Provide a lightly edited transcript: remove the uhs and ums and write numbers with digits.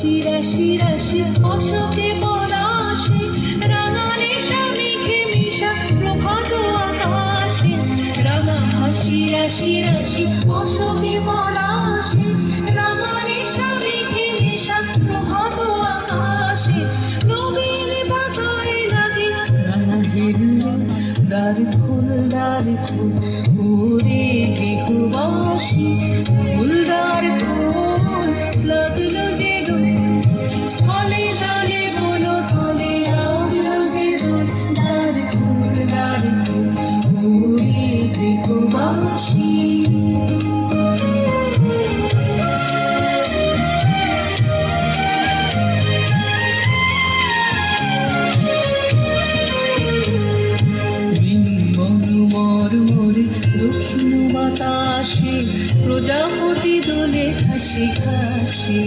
হাসি রাশি রাশি অশোকে পলাশে রাঙা নেশা মেঘে মিশা প্রভাত আকাশে রাঙা হাসি রাশি রাশি অশোকে পলাশে রাঙা নেশা মেঘে মিশা প্রভাত আকাশে নবীন পাতায় লাগে রাঙা হেলুয়া দ্বার ফুল ওরে দেহবাসী ফুলদার ফুল লাগলো যে দোল স্থলে জলে বলো তলে লাগলো যে দোল দ্বার ফুল ওরে দেহবাসী দক্ষিণ বাতাসে প্রজাপতি দোলে ঘাসে ঘাসে